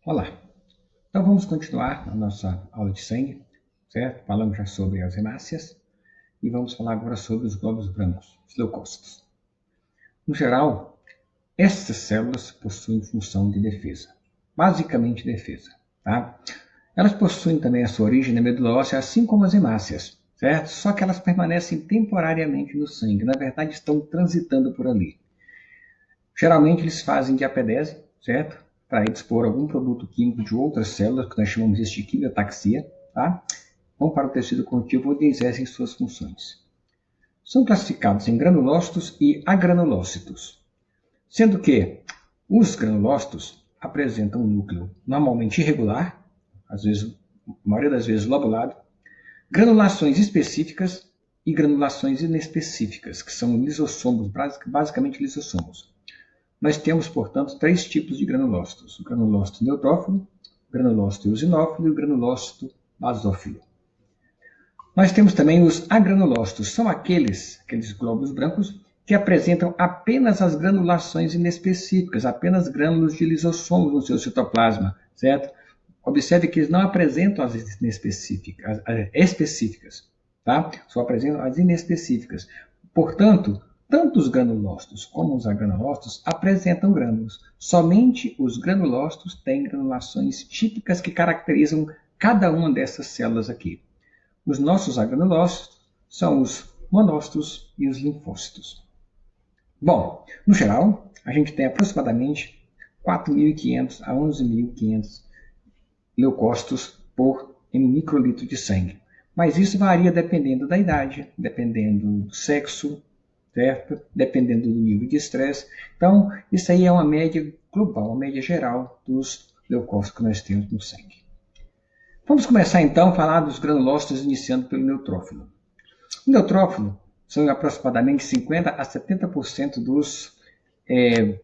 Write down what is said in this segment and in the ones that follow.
Olá, então vamos continuar a nossa aula de sangue, certo? Falamos já sobre as hemácias e vamos falar agora sobre os glóbulos brancos, os leucócitos. No geral, essas células possuem função de defesa, basicamente defesa, tá? Elas possuem também a sua origem na medula óssea, assim como as hemácias, certo? Só que elas permanecem temporariamente no sangue, na verdade estão transitando por ali. Geralmente eles fazem diapedese, certo? Para dispor algum produto químico de outras células, que nós chamamos de quimiotaxia, tá? Vão para o tecido conjuntivo onde exercem suas funções. São classificados em granulócitos e agranulócitos, sendo que os granulócitos apresentam um núcleo normalmente irregular, às vezes, a maioria das vezes lobulado, granulações específicas e granulações inespecíficas, que são lisossomos, basicamente lisossomos. Nós temos, portanto, três tipos de granulócitos: o granulócito neutrófilo, o granulócito eosinófilo e o granulócito basófilo. Nós temos também os agranulócitos, são aqueles glóbulos brancos que apresentam apenas as granulações inespecíficas, apenas grânulos de lisossomos no seu citoplasma, certo? Observe que eles não apresentam as específicas, tá? Só apresentam as inespecíficas. Portanto, tanto os granulócitos como os agranulócitos apresentam grânulos. Somente os granulócitos têm granulações típicas que caracterizam cada uma dessas células aqui. Os nossos agranulócitos são os monócitos e os linfócitos. Bom, no geral, a gente tem aproximadamente 4.500 a 11.500 leucócitos por microlitro de sangue. Mas isso varia dependendo da idade, dependendo do sexo, certo? Dependendo do nível de estresse. Então, isso aí é uma média global, uma média geral dos leucócitos que nós temos no sangue. Vamos começar então a falar dos granulócitos, iniciando pelo neutrófilo. O neutrófilo são aproximadamente 50 a 70% dos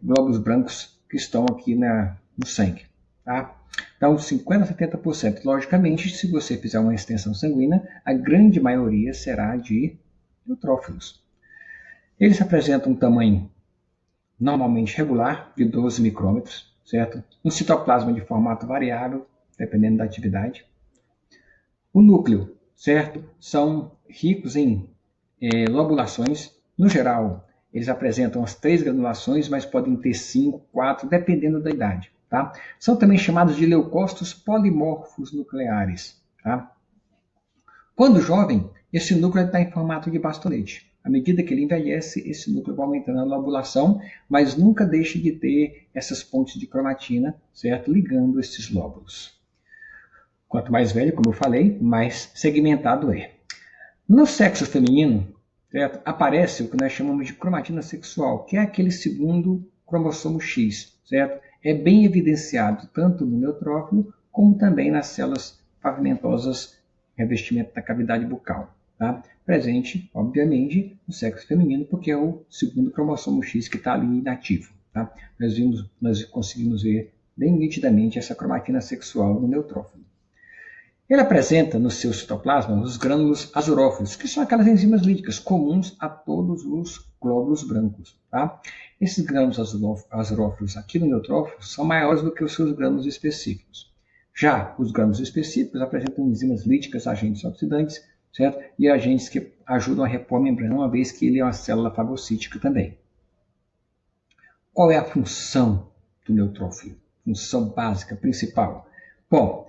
glóbulos brancos que estão aqui no sangue, tá? Então, 50 a 70%. Logicamente, se você fizer uma extensão sanguínea, a grande maioria será de neutrófilos. Eles apresentam um tamanho normalmente regular, de 12 micrômetros, certo? Um citoplasma de formato variável, dependendo da atividade. O núcleo, certo? São ricos em lobulações. No geral, eles apresentam as 3 granulações, mas podem ter 5, 4, dependendo da idade. Tá? São também chamados de leucócitos polimorfos nucleares. Tá? Quando jovem, esse núcleo está em formato de bastonete. À medida que ele envelhece, esse núcleo vai aumentando a lobulação, mas nunca deixa de ter essas pontes de cromatina, certo? Ligando esses lóbulos. Quanto mais velho, como eu falei, mais segmentado é. No sexo feminino, certo? Aparece o que nós chamamos de cromatina sexual, que é aquele segundo cromossomo X, certo? É bem evidenciado tanto no neutrófilo como também nas células pavimentosas, revestimento da cavidade bucal. Tá? Presente, obviamente, no sexo feminino, porque é o segundo cromossomo X que está ali inativo. Tá? Nós conseguimos ver bem nitidamente essa cromatina sexual no neutrófilo. Ele apresenta no seu citoplasma os grânulos azurófilos, que são aquelas enzimas líticas comuns a todos os glóbulos brancos. Tá? Esses grânulos azurófilos aqui no neutrófilo são maiores do que os seus grânulos específicos. Já os grânulos específicos apresentam enzimas líticas, agentes oxidantes, certo? E agentes que ajudam a repor a membrana, uma vez que ele é uma célula fagocítica também. Qual é a função do neutrófilo? Função básica, principal? Bom,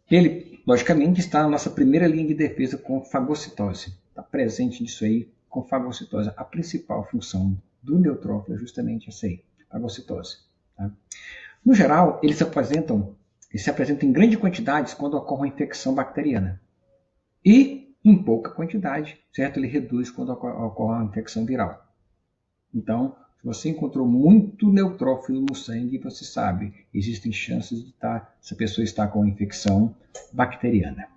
ele, logicamente, está na nossa primeira linha de defesa com fagocitose. Está presente nisso aí com fagocitose. A principal função do neutrófilo é justamente essa aí, fagocitose. Tá? No geral, eles se apresentam em grandes quantidades quando ocorre uma infecção bacteriana. E em pouca quantidade, certo? Ele reduz quando ocorre uma infecção viral. Então, se você encontrou muito neutrófilo no sangue, você sabe, existem chances de essa pessoa estar com infecção bacteriana.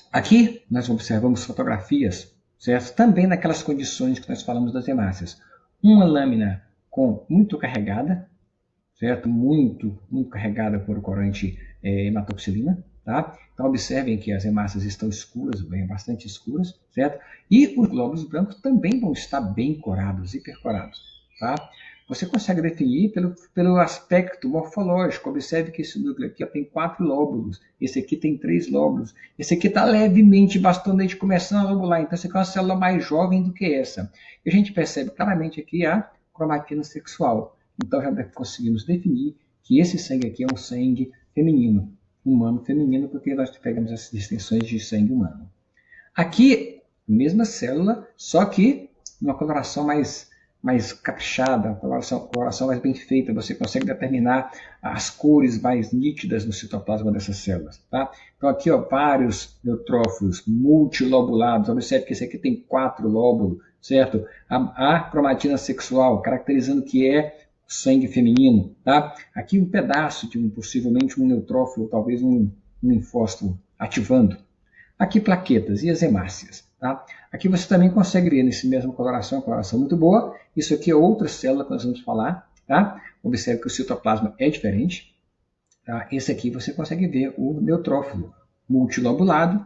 Aqui nós observamos fotografias, certo? Também naquelas condições que nós falamos das hemácias. Uma lâmina muito carregada, certo? Muito carregada por corante hematoxilina. Tá? Então observem que as hemácias estão escuras, bastante escuras, certo? E os glóbulos brancos também vão estar bem corados, hipercorados. Tá? Você consegue definir pelo aspecto morfológico. Observe que esse núcleo aqui tem 4 lóbulos, esse aqui tem 3 lóbulos, esse aqui está levemente, bastante começando a lobular, então essa aqui é uma célula mais jovem do que essa. E a gente percebe claramente aqui a cromatina sexual. Então já conseguimos definir que esse sangue aqui é um sangue feminino, humano feminino, porque nós pegamos essas distinções de sangue humano. Aqui, mesma célula, só que uma coloração mais caprichada, uma coloração mais bem feita. Você consegue determinar as cores mais nítidas no citoplasma dessas células. Tá? Então aqui, ó, vários neutrófilos multilobulados. Observe que esse aqui tem 4 lóbulos, certo? A cromatina sexual, caracterizando que é sangue feminino. Tá? Aqui um pedaço de possivelmente um neutrófilo, talvez um linfócito ativando. Aqui plaquetas e as hemácias. Tá? Aqui você também consegue ver nesse mesmo coloração, uma coloração muito boa. Isso aqui é outra célula que nós vamos falar. Tá? Observe que o citoplasma é diferente. Tá? Esse aqui você consegue ver o neutrófilo multilobulado,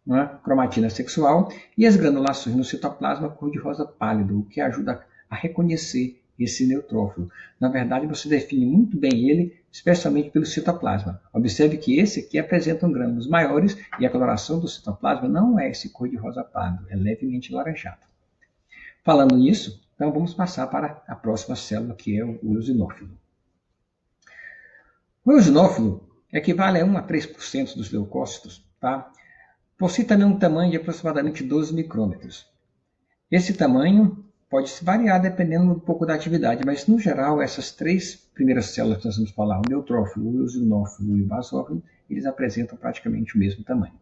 né? Cromatina sexual e as granulações no citoplasma cor de rosa pálido, o que ajuda a reconhecer esse neutrófilo. Na verdade, você define muito bem ele, especialmente pelo citoplasma. Observe que esse aqui apresenta grânulos maiores e a coloração do citoplasma não é esse cor de rosa pálido, é levemente alaranjado. Falando nisso, então vamos passar para a próxima célula, que é o eosinófilo. O eosinófilo equivale a 1 a 3% dos leucócitos, tá? Possui também um tamanho de aproximadamente 12 micrômetros. Esse tamanho pode se variar dependendo um pouco da atividade, mas no geral essas 3 primeiras células que nós vamos falar, o neutrófilo, o eosinófilo e o basófilo, eles apresentam praticamente o mesmo tamanho.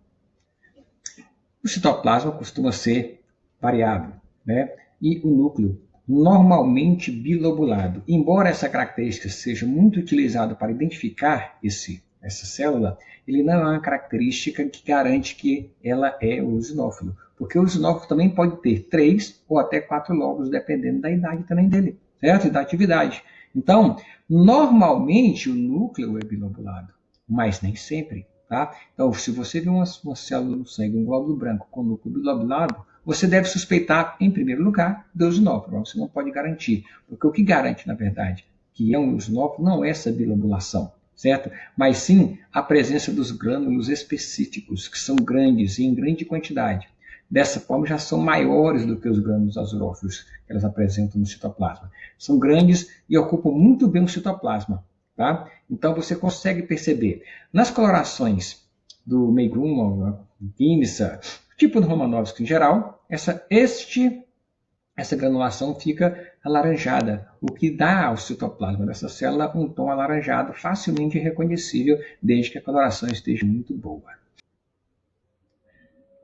O citoplasma costuma ser variável, né? E o núcleo normalmente bilobulado. Embora essa característica seja muito utilizada para identificar essa célula, ele não é uma característica que garante que ela é o eosinófilo, porque o eosinófilo também pode ter 3 ou até 4 lóbulos, dependendo da idade também dele, certo? E da atividade. Então, normalmente o núcleo é bilobulado, mas nem sempre, tá? Então, se você vê uma célula no sangue, um glóbulo branco com núcleo bilobulado, você deve suspeitar, em primeiro lugar, do eosinófilo, mas você não pode garantir, porque o que garante, na verdade, que é um eosinófilo não é essa bilobulação, certo? Mas sim a presença dos grânulos específicos, que são grandes e em grande quantidade. Dessa forma, já são maiores do que os grânulos azurófilos que elas apresentam no citoplasma. São grandes e ocupam muito bem o citoplasma. Tá? Então, você consegue perceber nas colorações do Meigrum, Vinissa, tipo do Romanovski em geral, essa granulação fica alaranjada, o que dá ao citoplasma dessa célula um tom alaranjado facilmente reconhecível, desde que a coloração esteja muito boa.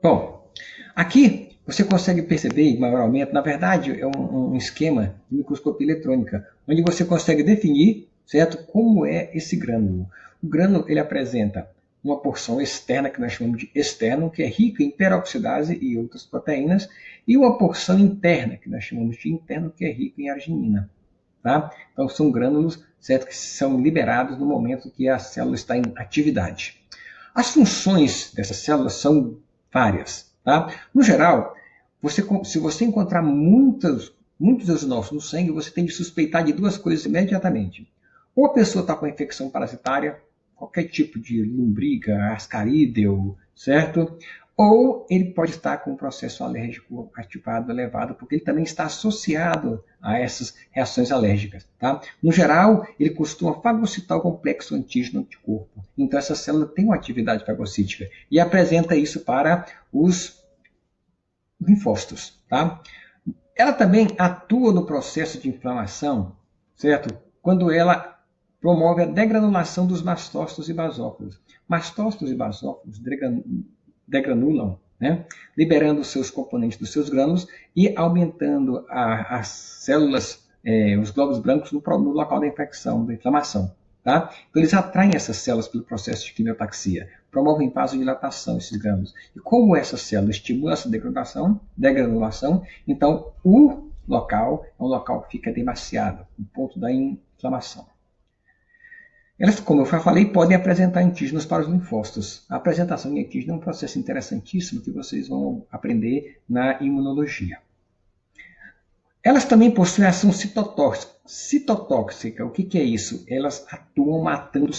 Bom, aqui você consegue perceber em maior aumento, na verdade é um esquema de microscopia eletrônica, onde você consegue definir, certo, como é esse grânulo. O grânulo ele apresenta uma porção externa, que nós chamamos de externo, que é rica em peroxidase e outras proteínas, e uma porção interna, que nós chamamos de interno, que é rica em arginina. Tá? Então são grânulos, certo, que são liberados no momento que a célula está em atividade. As funções dessas células são várias. Tá? No geral, se você encontrar muitos eosinófilos no sangue, você tem de suspeitar de 2 coisas imediatamente. Ou a pessoa está com infecção parasitária, qualquer tipo de lombriga, ascarídeo, certo? Ou ele pode estar com um processo alérgico ativado elevado, porque ele também está associado a essas reações alérgicas. Tá? No geral, ele costuma fagocitar o complexo antígeno-anticorpo. Então, essa célula tem uma atividade fagocítica e apresenta isso para os linfócitos. Tá? Ela também atua no processo de inflamação, certo? Quando ela promove a degranulação dos mastócitos e basófilos. Mastócitos e basófilos degranulam, né? Liberando os seus componentes dos seus grânulos e aumentando as células, os glóbulos brancos no local da infecção, da inflamação. Tá? Então eles atraem essas células pelo processo de quimiotaxia, promovem vasodilatação esses grânulos. E como essa célula estimula essa degranulação, então o local é um local que fica demasiado, no ponto da inflamação. Elas, como eu já falei, podem apresentar antígenos para os linfócitos. A apresentação de antígeno é um processo interessantíssimo que vocês vão aprender na imunologia. Elas também possuem ação citotóxica. Citotóxica, o que é isso? Elas atuam matando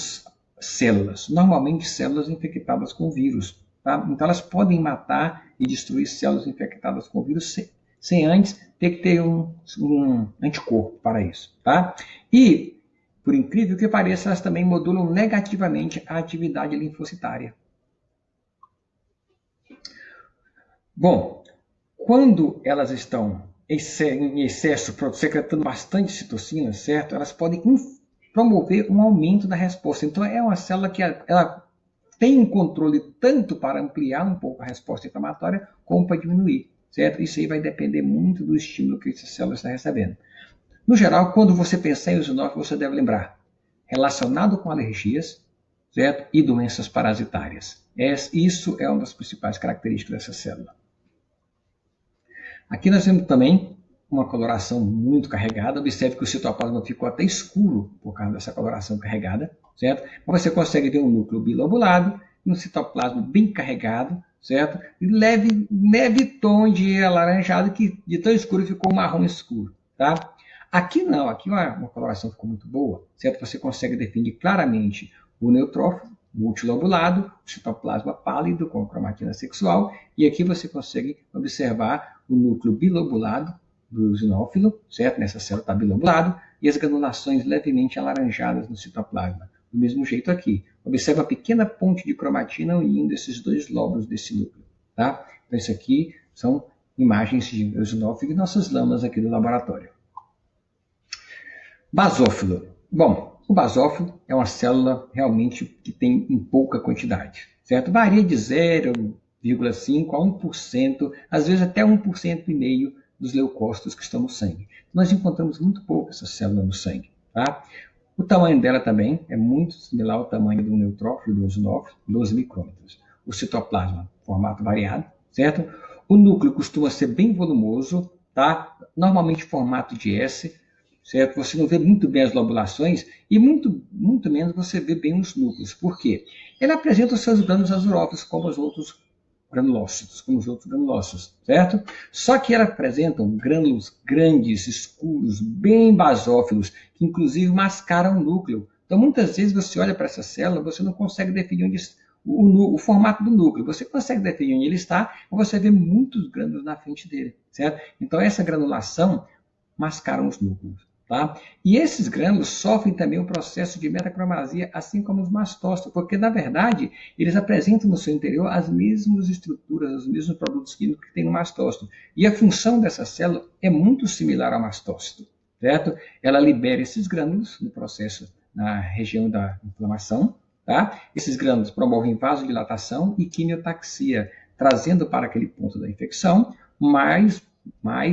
células, normalmente células infectadas com vírus. Tá? Então elas podem matar e destruir células infectadas com vírus sem antes ter que ter um anticorpo para isso. Tá? E, por incrível que pareça, elas também modulam negativamente a atividade linfocitária. Bom, quando elas estão em excesso, secretando bastante citocina, certo? Elas podem promover um aumento da resposta. Então, é uma célula que ela tem um controle tanto para ampliar um pouco a resposta inflamatória, como para diminuir, certo? Isso aí vai depender muito do estímulo que essa célula está recebendo. No geral, quando você pensar em eosinófilo, você deve lembrar, relacionado com alergias, certo? E doenças parasitárias. Isso é uma das principais características dessa célula. Aqui nós temos também uma coloração muito carregada. Observe que o citoplasma ficou até escuro por causa dessa coloração carregada, certo? Mas você consegue ver um núcleo bilobulado e um citoplasma bem carregado, certo? E leve tom de alaranjado que de tão escuro ficou marrom escuro, tá? Aqui não, aqui uma coloração ficou muito boa, certo? Você consegue definir claramente o neutrófilo multilobulado, o citoplasma pálido com cromatina sexual, e aqui você consegue observar o núcleo bilobulado do eosinófilo, certo? Nessa célula está bilobulado, e as granulações levemente alaranjadas no citoplasma. Do mesmo jeito aqui. Observa a pequena ponte de cromatina unindo esses dois lóbulos desse núcleo. Tá? Então, isso aqui são imagens de eosinófilo e nossas lamas aqui do laboratório. Basófilo. Bom, o basófilo é uma célula realmente que tem em pouca quantidade, certo? Varia de 0,5 a 1%, às vezes até 1,5% dos leucócitos que estão no sangue. Nós encontramos muito pouco essa célula no sangue, tá? O tamanho dela também é muito similar ao tamanho do neutrófilo do eosinófilo, 12 micrômetros. O citoplasma, formato variado, certo? O núcleo costuma ser bem volumoso, tá? Normalmente formato de S, certo? Você não vê muito bem as lobulações e muito menos você vê bem os núcleos. Por quê? Ela apresenta os seus grânulos azurófilos como os outros granulócitos, certo? Só que elas apresentam grânulos grandes, escuros, bem basófilos, que inclusive mascaram o núcleo. Então, muitas vezes você olha para essa célula, você não consegue definir onde o formato do núcleo. Você consegue definir onde ele está, mas você vê muitos grânulos na frente dele, certo? Então, essa granulação mascaram os núcleos. Tá? E esses grânulos sofrem também o processo de metacromasia, assim como os mastócitos, porque, na verdade, eles apresentam no seu interior as mesmas estruturas, os mesmos produtos químicos que tem no mastócito. E a função dessa célula é muito similar ao mastócito, certo? Ela libera esses grânulos no processo, na região da inflamação, tá? Esses grânulos promovem vasodilatação e quimiotaxia, trazendo para aquele ponto da infecção mais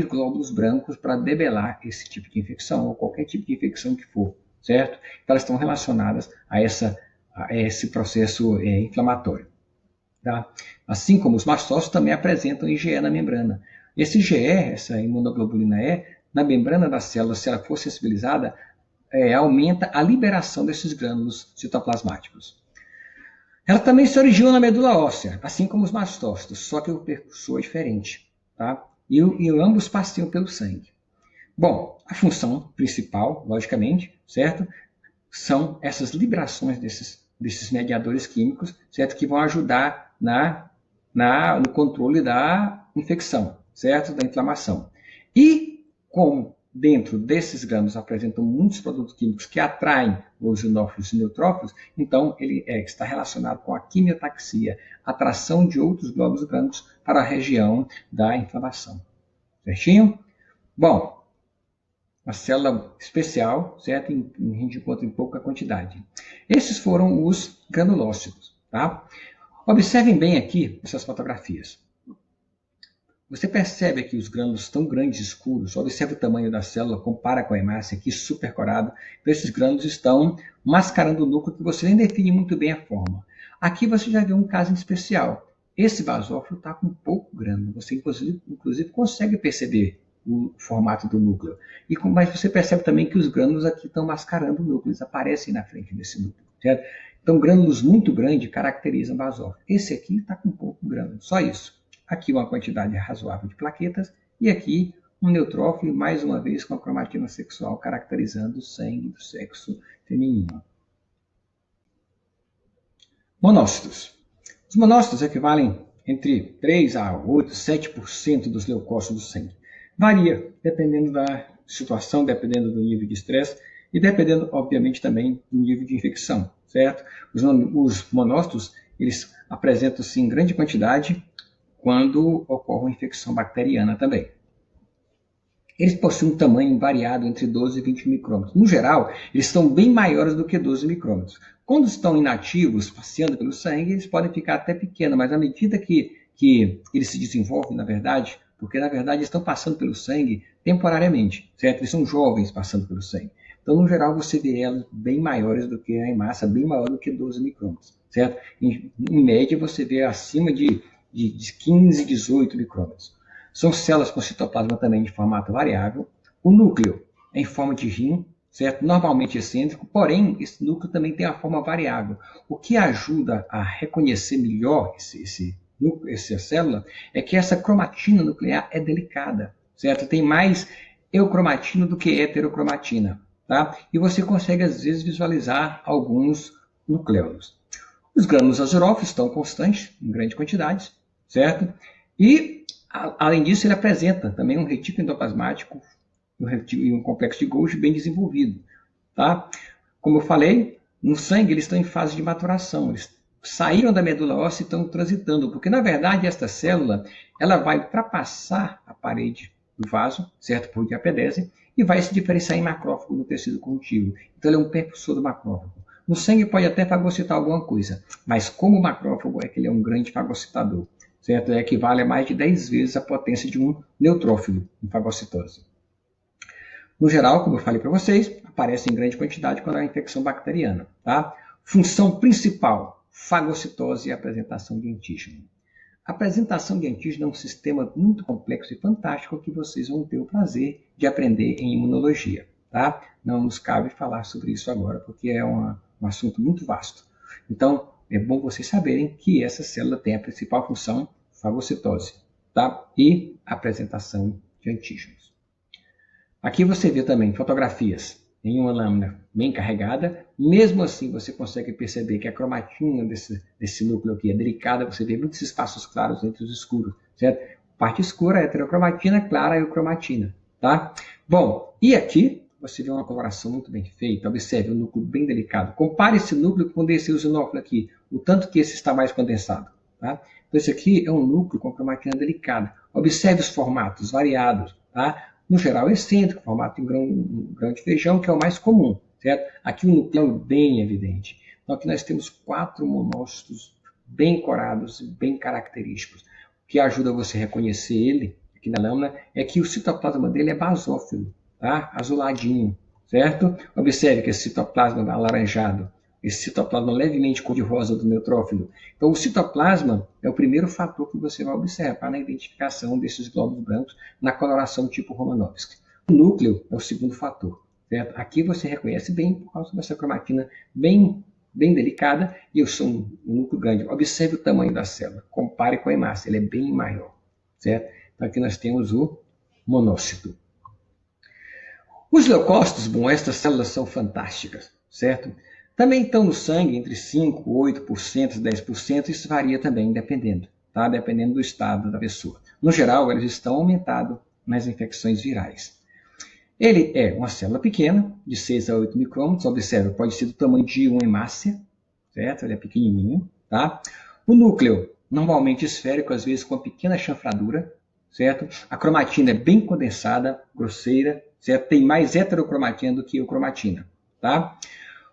glóbulos brancos para debelar esse tipo de infecção, ou qualquer tipo de infecção que for, certo? Então, elas estão relacionadas a esse processo inflamatório. Tá? Assim como os mastócitos também apresentam IgE na membrana. Esse IgE, essa imunoglobulina E, na membrana da célula, se ela for sensibilizada, aumenta a liberação desses grânulos citoplasmáticos. Ela também se origina na medula óssea, assim como os mastócitos, só que o percursor é diferente. Tá? E ambos passeiam pelo sangue. Bom, a função principal, logicamente, certo? São essas liberações desses mediadores químicos, certo? Que vão ajudar no controle da infecção, certo? Da inflamação. E como dentro desses grânulos apresentam muitos produtos químicos que atraem os eosinófilos e neutrófilos, então ele está relacionado com a quimiotaxia, atração de outros glóbulos brancos para a região da inflamação. Certinho? Bom, uma célula especial, certo? A gente encontra em pouca quantidade. Esses foram os granulócitos, tá? Observem bem aqui essas fotografias. Você percebe aqui os grânulos tão grandes e escuros, observe o tamanho da célula, compara com a hemácia aqui, super corado. Então, esses grânulos estão mascarando o núcleo que você nem define muito bem a forma. Aqui você já vê um caso especial. Esse basófilo está com pouco grânulo. Você, inclusive, consegue perceber o formato do núcleo. Mas você percebe também que os grânulos aqui estão mascarando o núcleo, eles aparecem na frente desse núcleo, certo? Então, grânulos muito grandes caracterizam basófilo. Esse aqui está com pouco grânulo, só isso. Aqui uma quantidade razoável de plaquetas e aqui um neutrófilo, mais uma vez com a cromatina sexual, caracterizando o sangue do sexo feminino. Monócitos. Os monócitos equivalem entre 3 a 8, 7% dos leucócitos do sangue. Varia, dependendo da situação, dependendo do nível de estresse e dependendo, obviamente, também do nível de infecção, certo? Os monócitos, eles apresentam-se em grande quantidade quando ocorre uma infecção bacteriana também. Eles possuem um tamanho variado entre 12 e 20 micrômetros. No geral, eles são bem maiores do que 12 micrômetros. Quando estão inativos, passeando pelo sangue, eles podem ficar até pequenos, mas à medida que eles se desenvolvem, na verdade, porque na verdade estão passando pelo sangue temporariamente, certo? Eles são jovens passando pelo sangue. Então, no geral, você vê elas bem maiores do que a hemácia, bem maior do que 12 micrômetros, certo? Em média, você vê acima de 15, 18 micrômetros. São células com citoplasma também de formato variável. O núcleo é em forma de rim, certo? Normalmente excêntrico, porém, esse núcleo também tem a forma variável. O que ajuda a reconhecer melhor essa célula é que essa cromatina nuclear é delicada, certo? Tem mais eucromatina do que heterocromatina, tá? E você consegue, às vezes, visualizar alguns nucleolos. Os grânulos azurófilos estão constantes, em grande quantidade, certo? E, além disso, ele apresenta também um retículo endoplasmático e um complexo de Golgi bem desenvolvido, tá? Como eu falei, no sangue eles estão em fase de maturação, eles saíram da medula óssea e estão transitando, porque na verdade esta célula ela vai ultrapassar a parede do vaso, certo, por diapedese, e vai se diferenciar em macrófago no tecido contínuo. Então ele é um percussor do macrófago. No sangue pode até fagocitar alguma coisa, mas como macrófago é que ele é um grande fagocitador, certo? Equivale a mais de 10 vezes a potência de um neutrófilo em fagocitose. No geral, como eu falei para vocês, aparece em grande quantidade quando há infecção bacteriana, tá? Função principal, fagocitose e apresentação de antígeno. A apresentação de antígeno é um sistema muito complexo e fantástico que vocês vão ter o prazer de aprender em imunologia, tá? Não nos cabe falar sobre isso agora, porque é um assunto muito vasto. Então, é bom vocês saberem que essa célula tem a principal função, fagocitose, tá? E apresentação de antígenos. Aqui você vê também fotografias em uma lâmina bem carregada. Mesmo assim, você consegue perceber que a cromatina desse núcleo aqui é delicada. Você vê muitos espaços claros entre os escuros, certo? Parte escura é heterocromatina, clara é eucromatina, tá? Bom, e aqui você vê uma coloração muito bem feita. Observe um núcleo bem delicado. Compare esse núcleo com esse eosinófilo aqui, o tanto que esse está mais condensado, tá? Então, esse aqui é um núcleo com cromatina delicada. Observe os formatos variados, tá? No geral, excêntrico, formato em grão de feijão, que é o mais comum, certo? Aqui o núcleo é bem evidente. Então, aqui nós temos 4 monócitos bem corados e bem característicos. O que ajuda você a reconhecer ele, aqui na lâmina, é que o citoplasma dele é basófilo, tá? Azuladinho, certo? Observe que esse citoplasma alaranjado, esse citoplasma levemente cor-de-rosa do neutrófilo. Então, o citoplasma é o primeiro fator que você vai observar na identificação desses glóbulos brancos na coloração tipo Romanovsky. O núcleo é o segundo fator, certo? Aqui você reconhece bem por causa dessa cromatina bem delicada e eu sou um núcleo grande. Observe o tamanho da célula, compare com a hemácia, ele é bem maior, certo? Então, aqui nós temos o monócito. Os leucócitos, bom, estas células são fantásticas, certo? Também estão no sangue entre 5%, 8%, 10%, isso varia também, dependendo, tá? Dependendo do estado da pessoa. No geral, eles estão aumentados nas infecções virais. Ele é uma célula pequena, de 6 a 8 micrômetros, observe, pode ser do tamanho de uma hemácia, certo? Ele é pequenininho, tá? O núcleo, normalmente esférico, às vezes com uma pequena chanfradura, certo? A cromatina é bem condensada, grosseira, certo? Tem mais heterocromatina do que eucromatina, tá?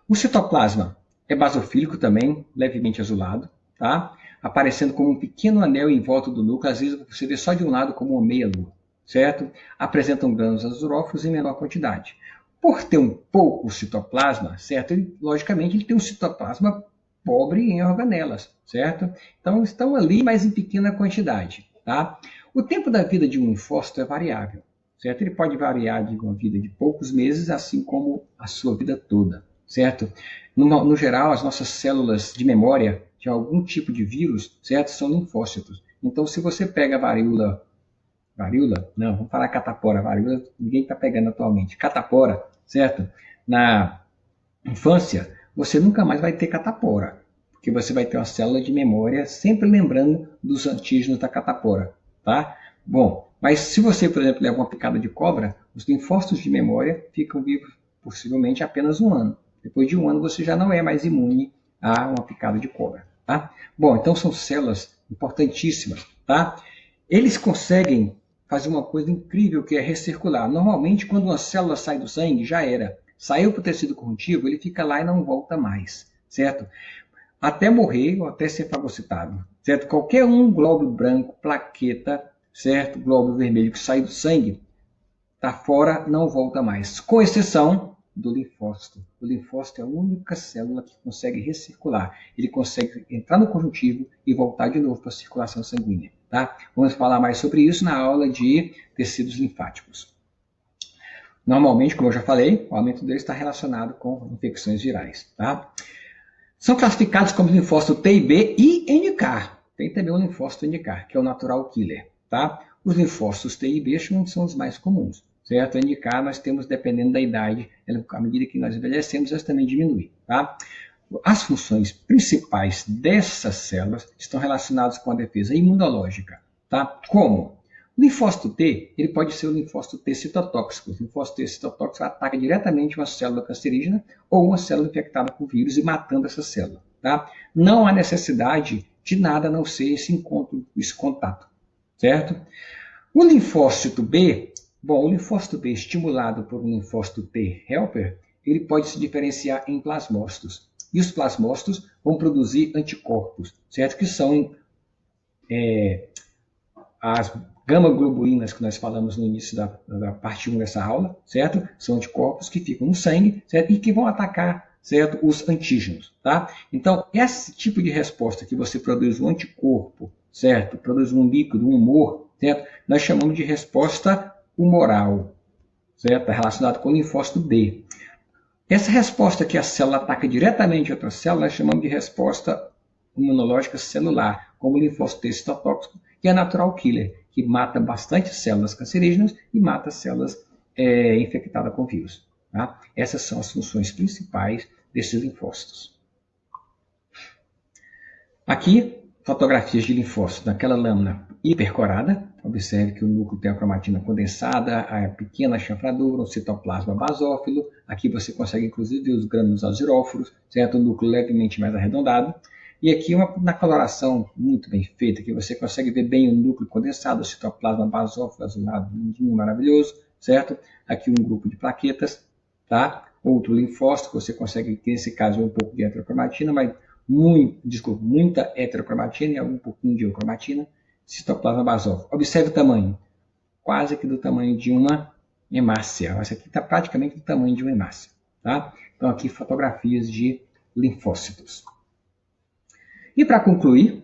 O citoplasma é basofílico também, levemente azulado, tá? Aparecendo como um pequeno anel em volta do núcleo, às vezes você vê só de um lado como uma meia-lua, certo? Apresentam grânulos azurófilos em menor quantidade. Por ter um pouco citoplasma, certo? Logicamente, ele tem um citoplasma pobre em organelas, certo? Então, estão ali, mas em pequena quantidade, tá? O tempo da vida de um linfócito é variável, certo? Ele pode variar de uma vida de poucos meses, assim como a sua vida toda, certo? No geral, as nossas células de memória de algum tipo de vírus, certo? São linfócitos. Então, se você pega a varíola varíola, não, vamos falar catapora, varíola ninguém está pegando atualmente, catapora, certo? Na infância, você nunca mais vai ter catapora, porque você vai ter uma célula de memória sempre lembrando dos antígenos da catapora, tá? Bom, mas se você, por exemplo, leva uma picada de cobra, os linfócitos de memória ficam vivos possivelmente apenas um ano. Depois de um ano você já não é mais imune a uma picada de cobra, tá? Bom, então são células importantíssimas, tá? Eles conseguem fazer uma coisa incrível que é recircular. Normalmente, quando uma célula sai do sangue, já era. Saiu para o tecido conjuntivo, ele fica lá e não volta mais, certo? Até morrer ou até ser fagocitado, certo? Qualquer um glóbulo branco, plaqueta, certo? Glóbulo vermelho que sai do sangue, está fora, não volta mais. Com exceção do linfócito. O linfócito é a única célula que consegue recircular. Ele consegue entrar no conjuntivo e voltar de novo para a circulação sanguínea, tá? Vamos falar mais sobre isso na aula de tecidos linfáticos. Normalmente, como eu já falei, o aumento deles está relacionado com infecções virais, tá? São classificados como linfócito T e B e NK. Tem também o linfócito NK, que é o natural killer, tá? Os linfócitos T e B são os mais comuns, certo? O NK nós temos, dependendo da idade, à medida que nós envelhecemos, elas também diminuem, tá? As funções principais dessas células estão relacionadas com a defesa imunológica, tá? Como? O linfócito T, ele pode ser o linfócito T citotóxico. O linfócito T citotóxico ataca diretamente uma célula cancerígena ou uma célula infectada por vírus e matando essa célula, tá? Não há necessidade de nada a não ser esse contato, certo? O linfócito B, bom, o linfócito B estimulado por um linfócito T helper, ele pode se diferenciar em plasmócitos. E os plasmócitos vão produzir anticorpos, certo? Que são as gama-globulinas que nós falamos no início da parte 1 dessa aula, certo? São anticorpos que ficam no sangue, certo? E que vão atacar, certo? Os antígenos, tá? Então, esse tipo de resposta que você produz um anticorpo, certo? Produz um líquido, um humor, certo? Nós chamamos de resposta humoral, certo? Está relacionado com o linfócito B. Essa resposta que a célula ataca diretamente outra célula, nós chamamos de resposta imunológica celular, como o linfócito T citotóxico, que é natural killer, que mata bastante células cancerígenas e mata células infectadas com vírus. Tá? Essas são as funções principais desses linfócitos. Aqui, fotografias de linfócitos naquela lâmina hipercorada. Observe que o núcleo tem a cromatina condensada, a pequena chanfradura, o citoplasma basófilo. Aqui você consegue, inclusive, ver os grânulos aziróforos, certo? O núcleo levemente mais arredondado. E aqui na coloração muito bem feita, que você consegue ver bem o núcleo condensado, o citoplasma basófilo azulado, lindinho, maravilhoso, certo? Aqui um grupo de plaquetas, tá? Outro linfócito, que você consegue, nesse caso, ver um pouco de heterocromatina, mas muita heterocromatina e algum pouquinho de eucromatina, citoplasma basófilo. Observe o tamanho, quase que do tamanho de uma hemácia. Essa aqui está praticamente do tamanho de uma hemácia, tá? Então aqui fotografias de linfócitos. E para concluir,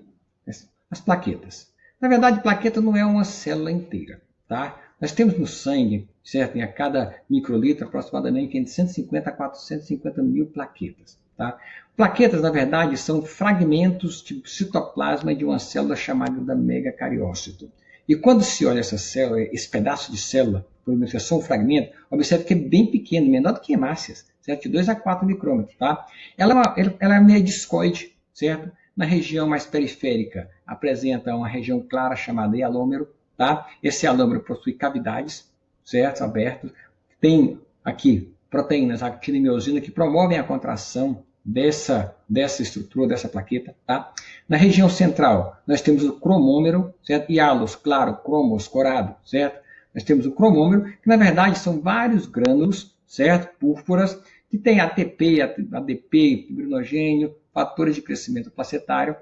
as plaquetas. Na verdade, plaqueta não é uma célula inteira, tá? Nós temos no sangue, certo? Em a cada microlitro, aproximadamente entre 150 a 450 mil plaquetas, tá? Plaquetas, na verdade, são fragmentos de citoplasma de uma célula chamada megacariócito. E quando se olha essa célula, esse pedaço de célula, por exemplo, é só um fragmento, observe que é bem pequeno, menor do que hemácias, certo? De 2 a 4 micrômetros, tá? Ela é meio discoide, certo? Na região mais periférica, apresenta uma região clara chamada hialômero, tá? Esse hialômero possui cavidades, certo? Abertas. Tem aqui proteínas, actina e miosina, que promovem a contração dessa estrutura, dessa plaqueta, tá? Na região central, nós temos o cromômero, certo? Hialos, claro, cromos, corado, certo? Nós temos o cromômero, que na verdade são vários grânulos, certo? Púrpuras, que tem ATP, ADP, fibrinogênio, fatores de crescimento plaquetário,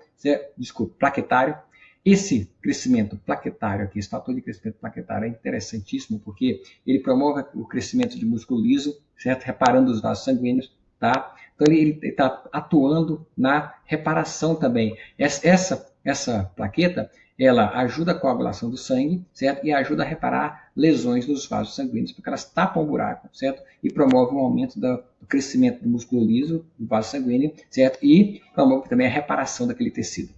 plaquetário. Esse crescimento plaquetário aqui, esse fator de crescimento plaquetário é interessantíssimo porque ele promove o crescimento de músculo liso, certo? Reparando os vasos sanguíneos, tá? Então ele está atuando na reparação também. Essa plaqueta, ela ajuda a coagulação do sangue, certo? E ajuda a reparar lesões nos vasos sanguíneos, porque elas tapam o buraco, certo? E promove um aumento do crescimento do músculo liso, do vaso sanguíneo, certo? E promove também a reparação daquele tecido,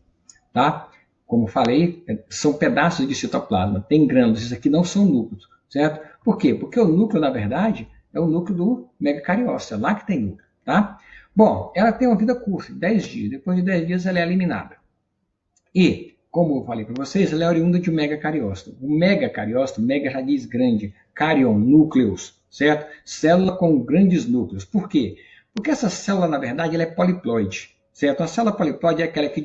tá? como falei, são pedaços de citoplasma, tem grânulos, isso aqui não são núcleos, certo? Por quê? Porque o núcleo, na verdade, é o núcleo do megacariócito, é lá que tem núcleo, tá? Bom, ela tem uma vida curta, 10 dias, depois de 10 dias ela é eliminada. E, como eu falei para vocês, ela é oriunda de um megacariócito. O megacariócito, mega raiz grande, carion, núcleos, certo? Célula com grandes núcleos. Por quê? Porque essa célula, na verdade, ela é poliploide, certo? A célula poliploide é aquela que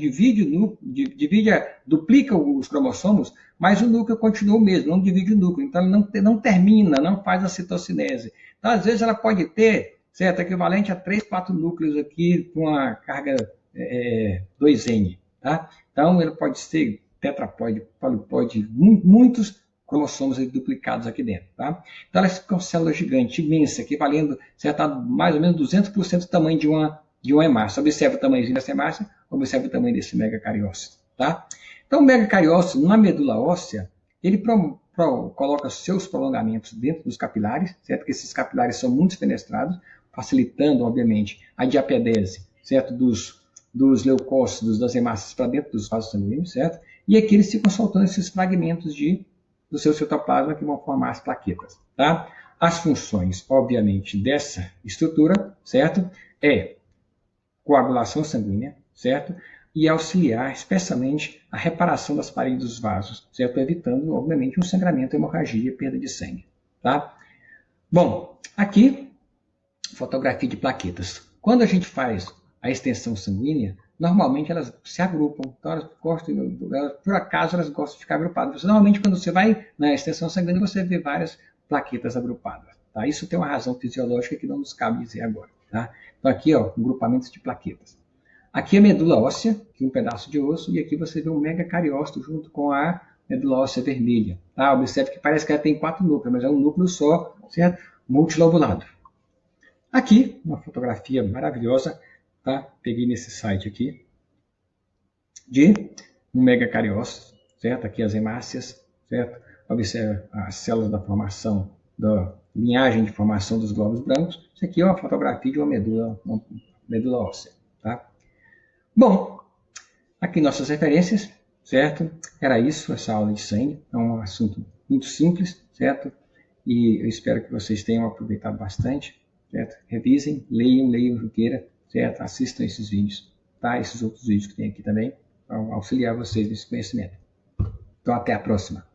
duplica os cromossomos, mas o núcleo continua o mesmo, não divide o núcleo. Então, ela não termina, não faz a citocinese. Então, às vezes, ela pode ter, certo, equivalente a 3, 4 núcleos aqui com a carga 2N, tá? Então, ele pode ser tetraploide, poliploide, muitos cromossomos duplicados aqui dentro, tá? Então, elas ficam células gigantes, imensas, equivalendo, certo, a mais ou menos 200% do tamanho de uma hemácia. Observe o tamanhozinho dessa hemácia, observe o tamanho desse megacariócito, tá? Então, o megacariócito, na medula óssea, ele coloca seus prolongamentos dentro dos capilares, certo? Que esses capilares são muito fenestrados, facilitando, obviamente, a diapedese, certo? Dos leucócitos, das hemácias para dentro dos vasos sanguíneos, certo? E aqui eles ficam soltando esses fragmentos do seu citoplasma que vão formar as plaquetas, tá? As funções, obviamente, dessa estrutura, certo? É coagulação sanguínea, certo? E auxiliar, especialmente, a reparação das paredes dos vasos, certo? Evitando, obviamente, um sangramento, hemorragia e perda de sangue, tá? Bom, aqui, fotografia de plaquetas. Quando a gente faz a extensão sanguínea, normalmente elas se agrupam. Então, por acaso, elas gostam de ficar agrupadas. Normalmente, quando você vai na extensão sanguínea, você vê várias plaquetas agrupadas. Tá? Isso tem uma razão fisiológica que não nos cabe dizer agora. Tá? Então, aqui, ó, grupamentos de plaquetas. Aqui é a medula óssea, aqui um pedaço de osso, e aqui você vê um megacariócito junto com a medula óssea vermelha. Tá? Observe que parece que ela tem 4 núcleos, mas é um núcleo só, certo? Multilobulado. Aqui, uma fotografia maravilhosa, tá? Peguei nesse site aqui, de um megacariócito, certo? Aqui as hemácias, certo? Observe as células da formação, da linhagem de formação dos glóbulos brancos. Isso aqui é uma fotografia de uma medula óssea, tá? Bom, aqui nossas referências, certo? Era isso, essa aula de sangue. É um assunto muito simples, certo? E eu espero que vocês tenham aproveitado bastante, certo? Revisem, leiam o que queira, certo? Assistam esses vídeos, tá? Esses outros vídeos que tem aqui também, para auxiliar vocês nesse conhecimento. Então, até a próxima.